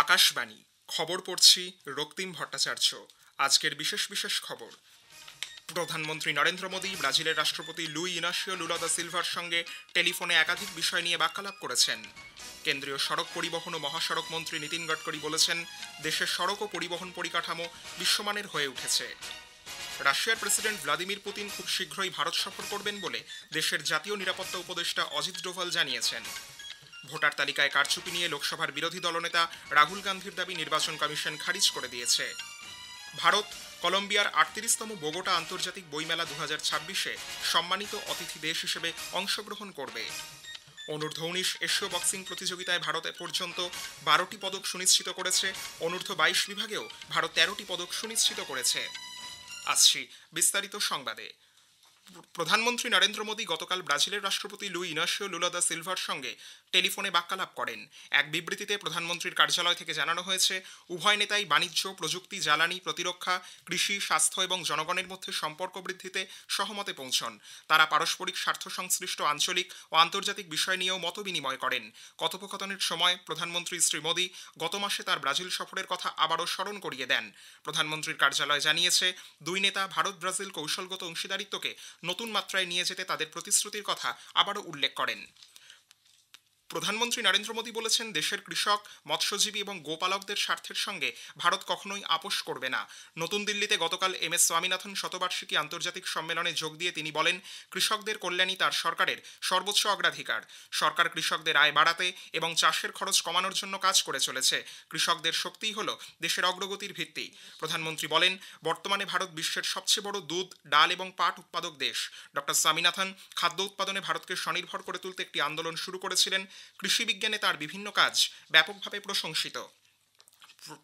আকাশবাণী খবর পড়ছি রক্তিম ভট্টাচার্য। আজকের বিশেষ খবর। প্রধানমন্ত্রী নরেন্দ্র মোদী ব্রাজিলের রাষ্ট্রপতি লুই ইনাসিও লুলা দা সিলভার সঙ্গে টেলিফোনে একাধিক বিষয় নিয়ে বার্তালাপ করেছেন। কেন্দ্রীয় সড়ক পরিবহন ও মহাসড়ক মন্ত্রী নীতিন গডকরি বলেছেন, দেশের সড়ক ও পরিবহন পরিকাঠামো বিশ্বমানের হয়ে উঠেছে। রাশিয়ার প্রেসিডেন্ট ভ্লাদিমির পুতিন খুব শীঘ্রই ভারত সফর করবেন বলে দেশের জাতীয় নিরাপত্তা উপদেষ্টা অজিত ডোভাল জানিয়েছেন। ভোটার তালিকায় কারচুপি নিয়ে লোকসভার বিরোধী দলনেতা রাহুল গান্ধীর দাবি নির্বাচন কমিশন খারিজ করে দিয়েছে। ভারত কলম্বিয়ার 38তম বোগোটা আন্তর্জাতিক বইমেলা 2026-এ সম্মানিত অতিথি দেশ হিসেবে অংশগ্রহণ করবে। অনূর্ধ্ব 19 এশীয় বক্সিং প্রতিযোগিতায় ভারত এ পর্যন্ত 12টি পদক সুনিশ্চিত করেছে। অনূর্ধ্ব 22 বিভাগেও ভারত 13টি পদক সুনিশ্চিত করেছে। আসছি বিস্তারিত সংবাদে। প্রধানমন্ত্রী নরেন্দ্র মোদী গতকাল ব্রাজিলের রাষ্ট্রপতি লুই ইনাসিও লুলা দা সিলভার সঙ্গে টেলিফোনে বার্তালাপ করেন। এক বিবৃতিতে প্রধানমন্ত্রীর কার্যালয় থেকে জানানো হয়েছে, উভয় নেতাই বাণিজ্য, প্রযুক্তি, জ্বালানি, প্রতিরক্ষা, কৃষি, স্বাস্থ্য এবং জনগণের মধ্যে সম্পর্ক বৃদ্ধিতে সহমতে পৌঁছন। তারা পারস্পরিক স্বার্থ সংশ্লিষ্ট আঞ্চলিক ও আন্তর্জাতিক বিষয় নিয়েও মত বিনিময় করেন। কথোপকথনের সময় প্রধানমন্ত্রী শ্রী মোদী গত মাসে তার ব্রাজিল সফরের কথা আবারও স্মরণ করিয়ে দেন। প্রধানমন্ত্রীর কার্যালয় জানিয়েছে, দুই নেতা ভারত ব্রাজিল কৌশলগত অংশীদারিত্বকে নতুন মাত্রায় নিয়ে যেতে তাদের প্রতিশ্রুতির কথা আবারও উল্লেখ করেন। প্রধানমন্ত্রী নরেন্দ্র মোদী বলেছেন, দেশের কৃষক, মৎস্যজীবী এবং গোপালকদের স্বার্থের সঙ্গে ভারত কখনোই আপোষ করবে না। নতুন দিল্লিতে গতকাল MS স্বামীনাথন শতবার্ষিকী আন্তর্জাতিক সম্মেলনে যোগ দিয়ে তিনি বলেন, কৃষকদের কল্যাণই তার সরকারের সর্বোচ্চ অগ্রাধিকার। সরকার কৃষকদের আয় বাড়াতে এবং চাষের খরচ কমানোর জন্য কাজ করে চলেছে। কৃষকদের শক্তিই হল দেশের অগ্রগতির ভিত্তি। প্রধানমন্ত্রী বলেন, বর্তমানে ভারত বিশ্বের সবচেয়ে বড় দুধ, ডাল এবং পাট উৎপাদক দেশ। ডক্টর স্বামীনাথন খাদ্য উৎপাদনে ভারতকে স্বনির্ভর করে তুলতে একটি আন্দোলন শুরু করেছিলেন। কৃষি বিজ্ঞানে তার বিভিন্ন কাজ ব্যাপকভাবে প্রশংসিত।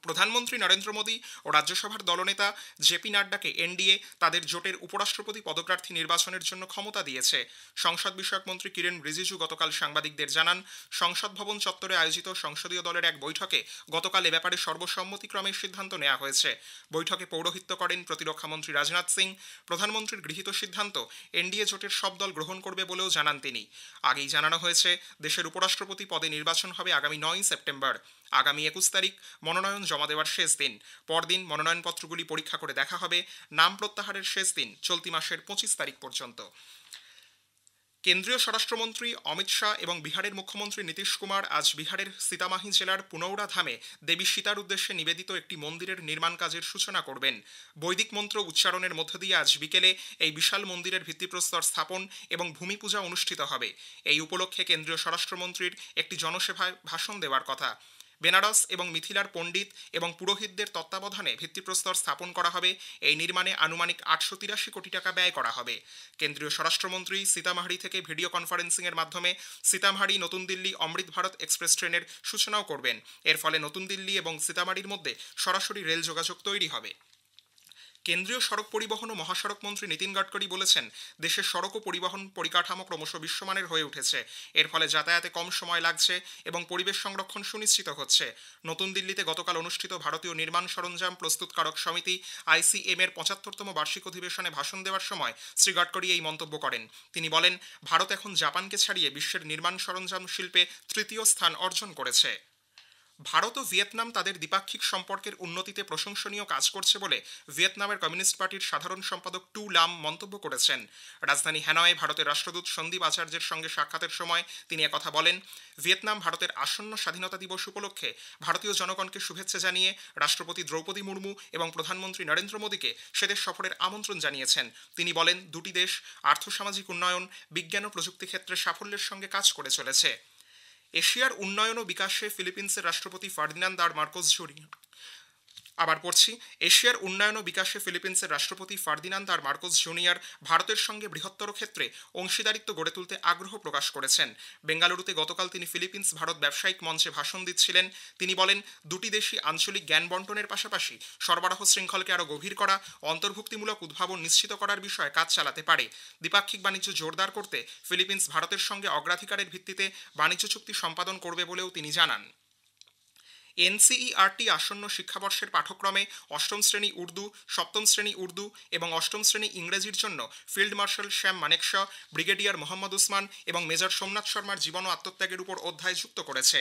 প্রধানমন্ত্রী নরেন্দ্র মোদী ও রাজ্যসভার দলনেতা জেপি নাড্ডাকে এনডিএ তাদের জোটের উপরাষ্ট্রপতি পদপ্রার্থী নির্বাচনের জন্য ক্ষমতা দিয়েছে। সংসদ বিষয়ক মন্ত্রী কিরেন রিজিজু গতকাল সাংবাদিকদের জানান, সংসদ ভবন চত্বরে আয়োজিত সংসদীয় দলের এক বৈঠকে গতকাল এ ব্যাপারে সর্বসম্মতিক্রমে সিদ্ধান্ত নেওয়া হয়েছে। বৈঠকে পৌরোহিত্য করেন প্রতিরক্ষামন্ত্রী রাজনাথ সিং। প্রধানমন্ত্রীর গৃহীত সিদ্ধান্ত এনডিএ জোটের সব দল গ্রহণ করবে বলেও জানান তিনি। আগেই জানানো হয়েছে, দেশের উপরাষ্ট্রপতি পদে নির্বাচন হবে আগামী 9 সেপ্টেম্বর। আগামী 21 তারিখ মনোনয়ন জমা দেওয়ার শেষ দিন। পরদিন মনোনয়নপত্রগুলি পরীক্ষা করে দেখা হবে। নাম প্রত্যাহারের শেষ দিন চলতি মাসের 25 তারিখ পর্যন্ত। কেন্দ্রীয় স্বরাষ্ট্রমন্ত্রী অমিত শাহ এবং বিহারের মুখ্যমন্ত্রী নীতিশ কুমার আজ বিহারের সীতামাহি জেলার পুনৌরা ধামে দেবী সীতার উদ্দেশ্যে নিবেদিত একটি মন্দিরের নির্মাণ কাজের সূচনা করবেন। বৈদিক মন্ত্র উচ্চারণের মধ্য দিয়ে আজ বিকেলে এই বিশাল মন্দিরের ভিত্তিপ্রস্তর স্থাপন এবং ভূমি পূজা অনুষ্ঠিত হবে। এই উপলক্ষে কেন্দ্রীয় স্বরাষ্ট্রমন্ত্রীর একটি জনসভায় ভাষণ দেওয়ার কথা। বেনারস এবং মিথিলার পণ্ডিত এবং পুরোহিতদের তত্ত্বাবধানে ভিত্তিপ্রস্তর স্থাপন করা হবে। এই নির্মাণে আনুমানিক 883 কোটি টাকা ব্যয় করা হবে। কেন্দ্রীয় স্বরাষ্ট্রমন্ত্রী সীতামাহারি থেকে ভিডিও কনফারেন্সিংয়ের মাধ্যমে সীতামাহারি নতুন দিল্লি অমৃত ভারত এক্সপ্রেস ট্রেনের সূচনাও করবেন। এর ফলে নতুন দিল্লি এবং সীতামাহারির মধ্যে সরাসরি রেল যোগাযোগ তৈরি হবে। কেন্দ্রীয় সড়ক পরিবহন ও মহাসড়ক মন্ত্রী নীতিন গডকরি বলেছেন, দেশের সড়ক ও পরিবহন পরিকাঠামো ক্রমশ বিশ্বমানের হয়ে উঠেছে। এর ফলে যাতায়াতে কম সময় লাগছে এবং পরিবেশ সংরক্ষণ সুনিশ্চিত হচ্ছে। নতুন দিল্লিতে গতকাল অনুষ্ঠিত ভারতীয় নির্মাণ সরঞ্জাম প্রস্তুতকারক সমিতি ICM এর 75তম বার্ষিক অধিবেশনে ভাষণ দেওয়ার সময় শ্রী গডকরি এই মন্তব্য করেন। তিনি বলেন, ভারত এখন জাপানকে ছাড়িয়ে বিশ্বের নির্মাণ সরঞ্জাম শিল্পে তৃতীয় স্থান অর্জন করেছে। ভারত ও ভিয়েতনাম তাদের দ্বিপাক্ষিক সম্পর্কের উন্নতিতে প্রশংসনীয় কাজ করছে বলে ভিয়েতনামের কমিউনিস্ট পার্টির সাধারণ সম্পাদক টু লাম মন্তব্য করেছেন। রাজধানী হ্যানয়ে ভারতের রাষ্ট্রদূত সন্দীপ আচার্যের সঙ্গে সাক্ষাতের সময় তিনি একথা বলেন। ভিয়েতনাম ভারতের আসন্ন স্বাধীনতা দিবস উপলক্ষে ভারতীয় জনগণকে শুভেচ্ছা জানিয়ে রাষ্ট্রপতি দ্রৌপদী মুর্মু এবং প্রধানমন্ত্রী নরেন্দ্র মোদীকে সেদেশ সফরের আমন্ত্রণ জানিয়েছেন। তিনি বলেন, দুটি দেশ আর্থসামাজিক উন্নয়ন, বিজ্ঞান ও প্রযুক্তি ক্ষেত্রে সাফল্যের সঙ্গে কাজ করে চলেছে। এশিয়ার উন্নয়ন ও বিকাশে ফিলিপিন্সের রাষ্ট্রপতি ফার্দিনান্দ আর মার্কোস জুনিয়র এশিয়ার উন্নয়ন ও বিকাশে ফিলিপিন্সের রাষ্ট্রপতি ফার্দিনান্দ আর মার্কোস জুনিয়র ভারতের সঙ্গে বৃহত্তর ক্ষেত্রে অংশীদারিত্ব গড়ে তুলতে আগ্রহ প্রকাশ করেছেন। বেঙ্গালুরুতে গতকাল তিনি ফিলিপিন্স ভারত ব্যবসায়িক মঞ্চে ভাষণ দিচ্ছিলেন। তিনি বলেন, দুটি দেশই আঞ্চলিক জ্ঞান বন্টনের পাশাপাশি সরবরাহ শৃঙ্খলকে আরও গভীর করা, অন্তর্ভুক্তিমূলক উদ্ভাবন নিশ্চিত করার বিষয়ে কাজ চালাতে পারে। দ্বিপাক্ষিক বাণিজ্য জোরদার করতে ফিলিপিন্স ভারতের সঙ্গে অগ্রাধিকারের ভিত্তিতে বাণিজ্য চুক্তি সম্পাদন করবে বলেও তিনি জানান। NCERT আসন্ন শিক্ষাবর্ষের পাঠ্যক্রমে অষ্টম শ্রেণী উর্দু, সপ্তম শ্রেণী উর্দু এবং অষ্টম শ্রেণী ইংরেজির জন্য ফিল্ড মার্শাল শ্যাম মানেকশা, ব্রিগেডিয়ার মোহাম্মদ উসমান এবং মেজর সোমনাথ শর্মার জীবন ও আত্মত্যাগের উপর অধ্যায় যুক্ত করেছে।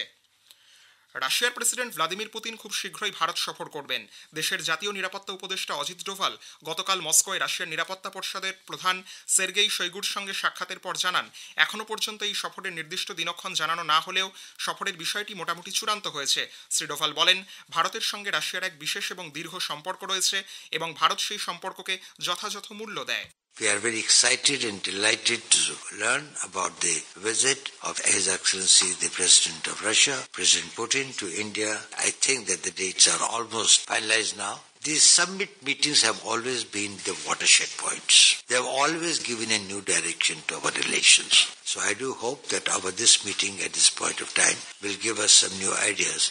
রাশিয়ার প্রেসিডেন্ট ভ্লাদিমির পুতিন খুব শীঘ্রই ভারত সফর করবেন। দেশের জাতীয় নিরাপত্তা উপদেষ্টা অজিত ডোভাল গতকাল মস্কোয় রাশিয়ার নিরাপত্তা পরিষদের প্রধান সের্গেই শোইগুর সঙ্গে সাক্ষাতের পর জানান, এখনও পর্যন্ত এই সফরের নির্দিষ্ট দিনক্ষণ জানানো না হলেও সফরের বিষয়টি মোটামুটি চূড়ান্ত হয়েছে। শ্রী ডোভাল বলেন, ভারতের সঙ্গে রাশিয়ার এক বিশেষ এবং দীর্ঘ সম্পর্ক রয়েছে এবং ভারত সেই সম্পর্ককে যথাযথ মূল্য দেয়। We are very excited and delighted to learn about the visit of His Excellency the President of Russia, President Putin, to India. I think that the dates are almost finalized now. These summit meetings have always been the watershed points. They have always given a new direction to our relations. So I do hope that this meeting at this point of time will give us some new ideas.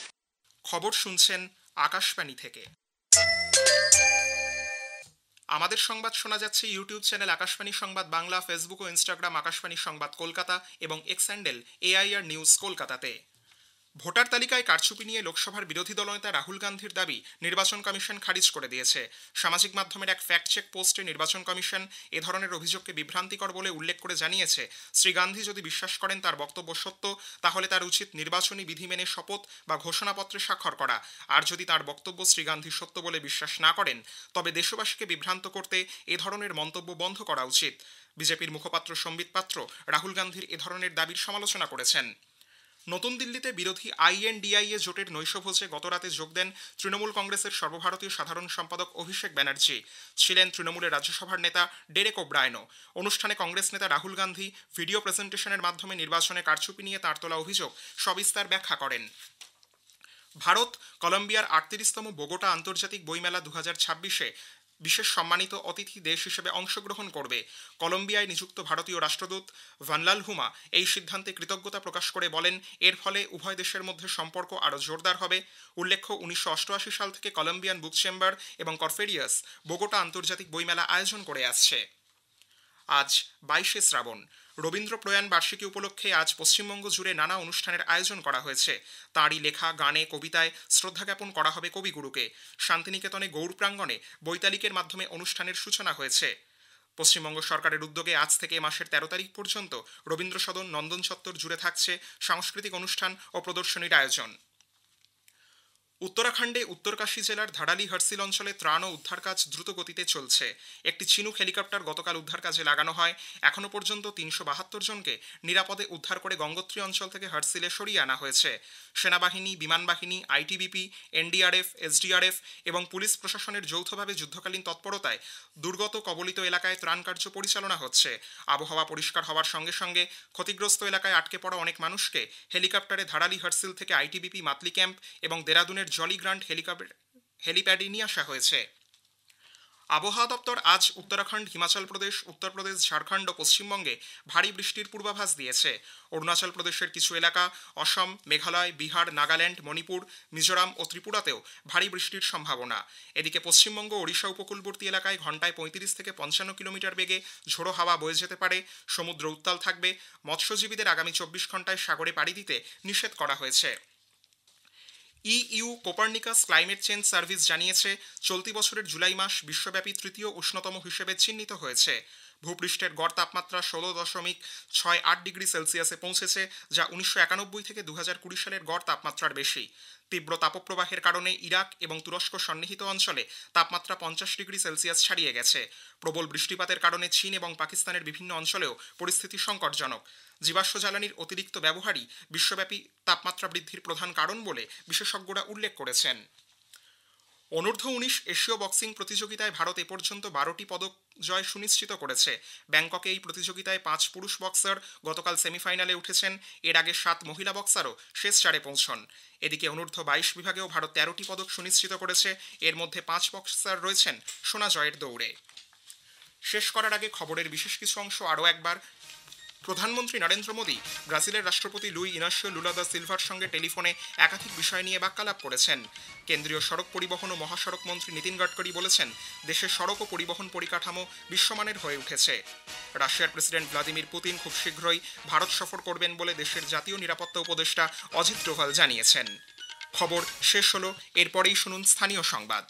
খবর শুনছেন আকাশবাণী থেকে। আমাদের সংবাদ শোনা যাচ্ছে YouTube channel Akashvani সংবাদ Bangla, Facebook ও Instagram Akashvani সংবাদ কলকাতা এবং এক্স হ্যান্ডেল AIR নিউজ কলকাতাতে। ভোটার তালিকায় কারচুপি নিয়ে লোকসভার বিরোধী দলনেতা রাহুল গান্ধীর দাবি নির্বাচন কমিশন খারিজ করে দিয়েছে। সামাজিক মাধ্যমের এক ফ্যাক্ট চেক পোস্টে নির্বাচন কমিশন এ ধরনের অভিযোগকে বিভ্রান্তিকর বলে উল্লেখ করে জানিয়েছে, শ্রী গান্ধী যদি বিশ্বাস করেন তার বক্তব্য সত্য, তাহলে তার উচিত নির্বাচনী বিধি মেনে শপথ বা ঘোষণাপত্রে স্বাক্ষর করা। আর যদি তার বক্তব্য শ্রী গান্ধী সত্য বলে বিশ্বাস না করেন, তবে দেশবাসীকে বিভ্রান্ত করতে এ ধরনের মন্তব্য বন্ধ করা উচিত। বিজেপির মুখপাত্র সম্বিত পাত্র রাহুল গান্ধীর এ ধরনের দাবির সমালোচনা করেছেন। নতুন দিল্লিতে বিরোধী INDIA জোটের নৈশভোজে গতরাতে যোগ দেন তৃণমূল কংগ্রেসের সর্বভারতীয় সাধারণ সম্পাদক অভিষেক ব্যানার্জি। ছিলেন তৃণমূলের রাজ্যসভার নেতা ডেরেক ওব্রায়েনও। অনুষ্ঠানে কংগ্রেস নেতা রাহুল গান্ধী ভিডিও প্রেজেন্টেশনের মাধ্যমে নির্বাচনে কারচুপি নিয়ে তাঁর তোলা অভিযোগ সবিস্তার ব্যাখ্যা করেন। ভারত কলম্বিয়ার 38তম বোগোটা আন্তর্জাতিক বইমেলা 2026-এ বিশেষ সম্মানিত অতিথি দেশ হিসেবে অংশগ্রহণ করবে। কলম্বিয়ায় নিযুক্ত ভারতীয় রাষ্ট্রদূত ভানলাল হুমা এই সিদ্ধান্তে কৃতজ্ঞতা প্রকাশ করে বলেন, এর ফলে উভয় দেশের মধ্যে সম্পর্ক আরও জোরদার হবে। উল্লেখ্য, 1988 সাল থেকে কলম্বিয়ান বুক চেম্বার এবং করফেরিয়াস বোগোটা আন্তর্জাতিক বইমেলা আয়োজন করে আসছে। আজ 22শে শ্রাবণ, রবীন্দ্র প্রয়াণ বার্ষিকী উপলক্ষে আজ পশ্চিমবঙ্গ জুড়ে নানা অনুষ্ঠানের আয়োজন করা হয়েছে। তাঁরই লেখা গানে, কবিতায় শ্রদ্ধা জ্ঞাপন করা হবে কবিগুরুকে। শান্তিনিকেতনে গৌড় প্রাঙ্গণে বৈতালিকের মাধ্যমে অনুষ্ঠানের সূচনা হয়েছে। পশ্চিমবঙ্গ সরকারের উদ্যোগে আজ থেকে মাসের 13 তারিখ পর্যন্ত রবীন্দ্র সদন, নন্দন চত্বর জুড়ে থাকছে সাংস্কৃতিক অনুষ্ঠান ও প্রদর্শনীর আয়োজন। উত্তরাখণ্ডে উত্তরকাশী জেলার ধারালি হরসিল অঞ্চলে ত্রাণ ও উদ্ধার কাজ দ্রুত গতিতে চলছে। একটি চিনুক হেলিকপ্টার গতকাল উদ্ধার কাজে লাগানো হয়। এখনও পর্যন্ত 372 জনকে নিরাপদে উদ্ধার করে গঙ্গোত্রী অঞ্চল থেকে হরসিলে সরিয়ে আনা হয়েছে। সেনাবাহিনী, বিমান বাহিনী, ITBP, NDRF, SDRF এবং পুলিশ প্রশাসনের যৌথভাবে যুদ্ধকালীন তৎপরতায় দুর্গত কবলিত এলাকায় ত্রাণ কার্য পরিচালনা হচ্ছে। আবহাওয়া পরিষ্কার হওয়ার সঙ্গে সঙ্গে ক্ষতিগ্রস্ত এলাকায় আটকে পড়া অনেক মানুষকে হেলিকপ্টারে ধারালি হরসিল থেকে ITBP মাতলি ক্যাম্প এবং দেরাদুনের জলি গ্রান্ট হেলিপ্যাডে নিয়ে আসা হয়েছে। আবহাওয়া দপ্তর আজ উত্তরাখণ্ড, হিমাচল প্রদেশ, উত্তরপ্রদেশ, ঝাড়খণ্ড ও পশ্চিমবঙ্গে ভারী বৃষ্টির পূর্বাভাস দিয়েছে। অরুণাচল প্রদেশের কিছু এলাকা, অসম, মেঘালয়, বিহার, নাগাল্যান্ড, মণিপুর, মিজোরাম ও ত্রিপুরাতেও ভারী বৃষ্টির সম্ভাবনা। এদিকে পশ্চিমবঙ্গ ও ওড়িশা উপকূলবর্তী এলাকায় ঘন্টায় 35 থেকে 55 কিলোমিটার বেগে ঝোড়ো হাওয়া বয়ে যেতে পারে। সমুদ্র উত্তাল থাকবে। মৎস্যজীবীদের আগামী 24 ঘন্টায় সাগরে পাড়ি দিতে নিষেধ করা হয়েছে। EU Copernicus climate change service জানিয়েছে, চলতি বছরের জুলাই মাস বিশ্বব্যাপী তৃতীয় উষ্ণতম হিসেবে চিহ্নিত হয়েছে। ভূপৃষ্ঠের গড় তাপমাত্রা 16.68 ডিগ্রি সেলসিয়াসে পৌঁছেছে, যা 1991 থেকে 2020 সালের গড় তাপমাত্রার বেশি। তীব্র তাপপ্রবাহের কারণে ইরাক এবং তুরস্ক সন্নিহিত অঞ্চলে তাপমাত্রা 50 ডিগ্রি সেলসিয়াস ছাড়িয়ে গেছে। প্রবল বৃষ্টিপাতের কারণে চীন এবং পাকিস্তানের বিভিন্ন অঞ্চলেও পরিস্থিতি সংকটজনক। জীবাশ্ম জ্বালানির অতিরিক্ত ব্যবহারই বিশ্বব্যাপী তাপমাত্রা বৃদ্ধির প্রধান কারণ বলে বিশেষজ্ঞরা উল্লেখ করেছেন। অনূর্ধ্ব 19 এশীয় বক্সিং প্রতিযোগিতায় ভারত এ পর্যন্ত 12টি পদক জয় সুনিশ্চিত করেছে। ব্যাংককে এই প্রতিযোগিতায় 5 পুরুষ বক্সার গতকাল সেমিফাইনালে উঠেছেন। এর আগে 7 মহিলা বক্সারও শেষ চারে পৌঁছন। এদিকে অনূর্ধ্ব 22 বিভাগেও ভারত 13টি পদক সুনিশ্চিত করেছে। এর মধ্যে 5 বক্সার রয়েছেন সোনা জয়ের দৌড়ে। শেষ করার আগে খবরের বিশেষ কিছু অংশ আরও একবার। প্রধানমন্ত্রী নরেন্দ্র মোদী ব্রাজিলের রাষ্ট্রপতি লুই ইনাসিও লুলা দা সিলভার সঙ্গে টেলিফোনে একাধিক বিষয় নিয়ে বাক্যালাপ করেছেন। কেন্দ্রীয় সড়ক পরিবহন ও মহাসড়ক মন্ত্রী নীতিন গডকরি বলেছেন, দেশের সড়ক ও পরিবহন পরিকাঠামো বিশ্বমানের হয়ে উঠেছে। রাশিয়ার প্রেসিডেন্ট ভ্লাদিমির পুতিন খুব শীঘ্রই ভারত সফর করবেন বলে দেশের জাতীয় নিরাপত্তা উপদেষ্টা অজিত ডোভাল জানিয়েছেন। খবর শেষ হলো, এরপরেই শুনুন স্থানীয় সংবাদ।